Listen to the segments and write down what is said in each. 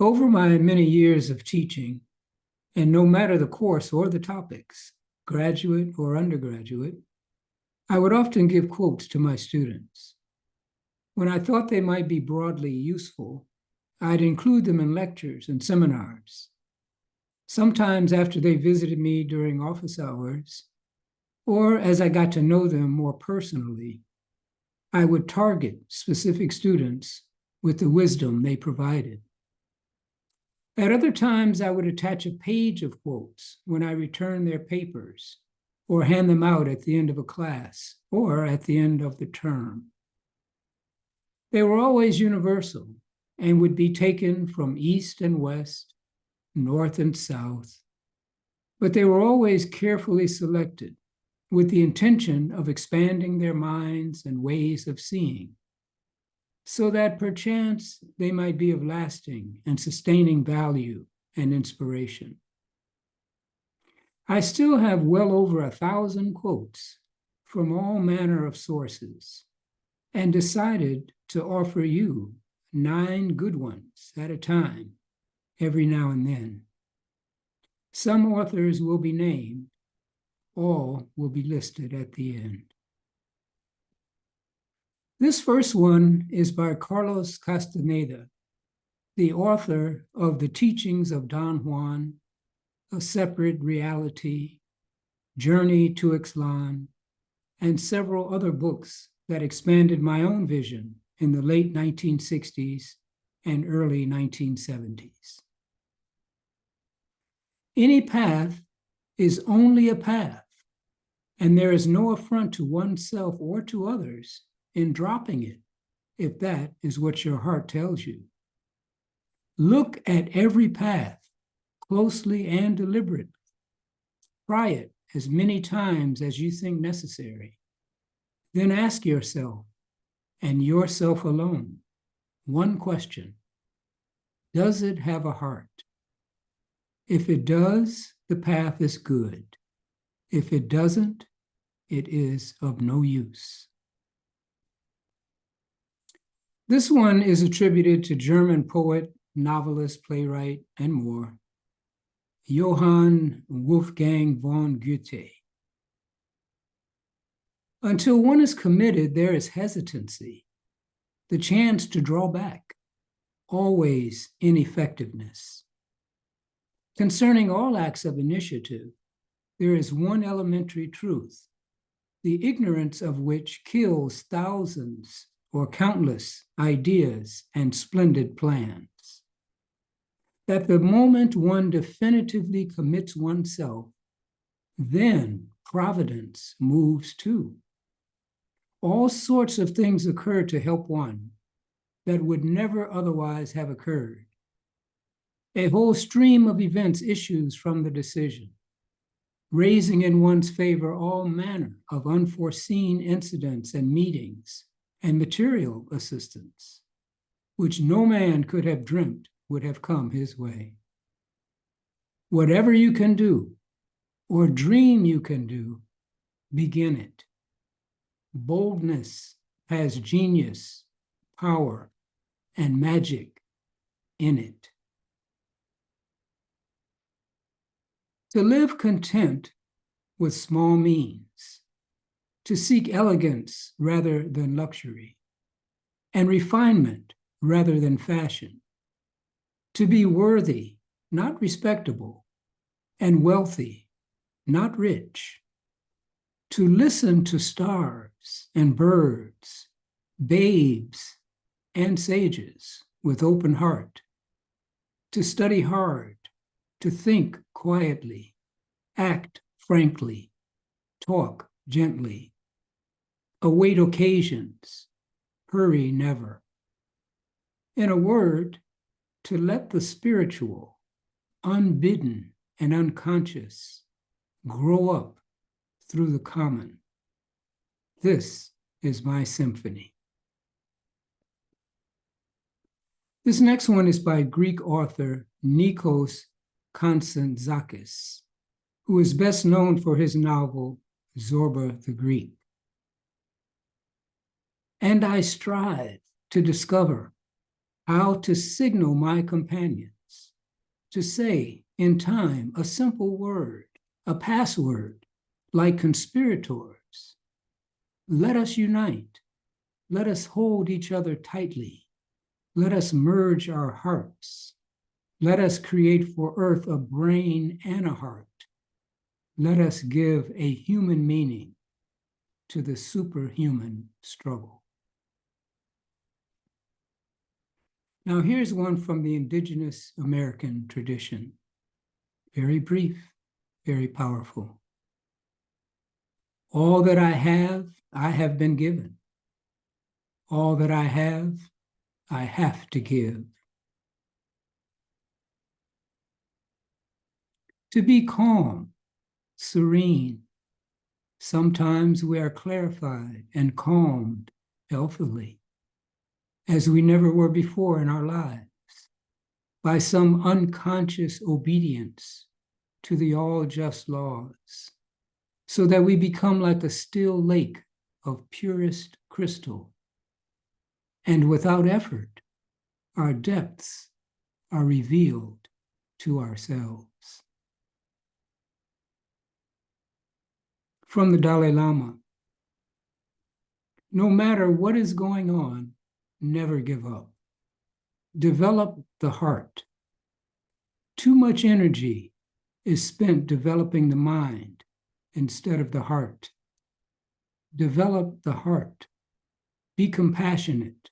Over my many years of teaching, and no matter the course or the topics, graduate or undergraduate, I would often give quotes to my students. When I thought they might be broadly useful, I'd include them in lectures and seminars. Sometimes after they visited me during office hours, or as I got to know them more personally, I would target specific students with the wisdom they provided. At other times, I would attach a page of quotes when I returned their papers or hand them out at the end of a class or at the end of the term. They were always universal and would be taken from east and west, north and south, but they were always carefully selected with the intention of expanding their minds and ways of seeing, so that perchance they might be of lasting and sustaining value and inspiration. I still have well over 1,000 quotes from all manner of sources and decided to offer you 9 good ones at a time every now and then. Some authors will be named, all will be listed at the end. This first one is by Carlos Castaneda, the author of The Teachings of Don Juan, A Separate Reality, Journey to Ixtlan, and several other books that expanded my own vision in the late 1960s and early 1970s. Any path is only a path, and there is no affront to oneself or to others in dropping it, if that is what your heart tells you. Look at every path closely and deliberately. Try it as many times as you think necessary. Then ask yourself, and yourself alone, one question: does it have a heart? If it does, the path is good. If it doesn't, it is of no use. This one is attributed to German poet, novelist, playwright, and more, Johann Wolfgang von Goethe. Until one is committed, there is hesitancy, the chance to draw back, always ineffectiveness. Concerning all acts of initiative, there is one elementary truth, the ignorance of which kills thousands or countless ideas and splendid plans. That the moment one definitively commits oneself, then providence moves too. All sorts of things occur to help one that would never otherwise have occurred. A whole stream of events issues from the decision, raising in one's favor all manner of unforeseen incidents and meetings and material assistance, which no man could have dreamt would have come his way. Whatever you can do, or dream you can do, begin it. Boldness has genius, power, and magic in it. To live content with small means, to seek elegance rather than luxury, and refinement rather than fashion, to be worthy, not respectable, and wealthy, not rich, to listen to stars and birds, babes and sages with open heart, to study hard, to think quietly, act frankly, talk gently, await occasions, hurry never. In a word, to let the spiritual, unbidden and unconscious, grow up through the common. This is my symphony. This next one is by Greek author Nikos Kazantzakis, who is best known for his novel Zorba the Greek. And I strive to discover how to signal my companions, to say in time a simple word, a password, like conspirators. Let us unite. Let us hold each other tightly. Let us merge our hearts. Let us create for Earth a brain and a heart. Let us give a human meaning to the superhuman struggle. Now, here's one from the indigenous American tradition. Very brief, very powerful. All that I have been given. All that I have to give. To be calm, serene. Sometimes we are clarified and calmed healthily, as we never were before in our lives, by some unconscious obedience to the all-just laws, so that we become like a still lake of purest crystal. And without effort, our depths are revealed to ourselves. From the Dalai Lama, no matter what is going on, never give up. Develop the heart. Too much energy is spent developing the mind instead of the heart. Develop the heart. Be compassionate,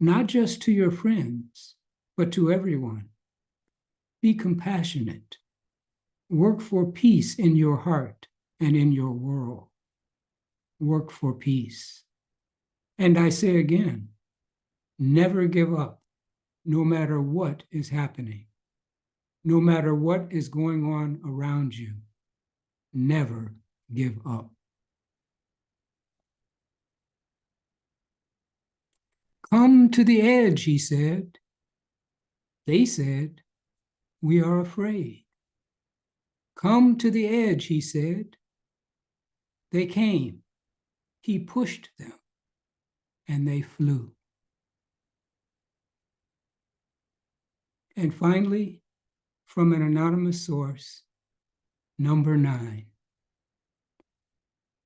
not just to your friends, but to everyone. Be compassionate. Work for peace in your heart and in your world. Work for peace. And I say again, never give up, no matter what is happening, no matter what is going on around you. Never give up. Come to the edge, he said. They said, we are afraid. Come to the edge, he said. They came. He pushed them, and they flew. And finally, from an anonymous source, number 9.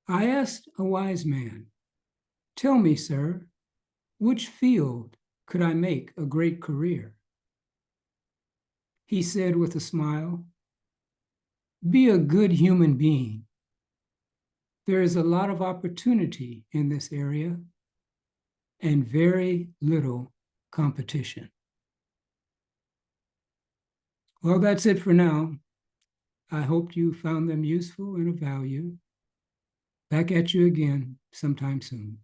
I asked a wise man, tell me, sir, which field could I make a great career? He said with a smile, be a good human being. There is a lot of opportunity in this area and very little competition. Well, that's it for now. I hope you found them useful and of value. Back at you again sometime soon.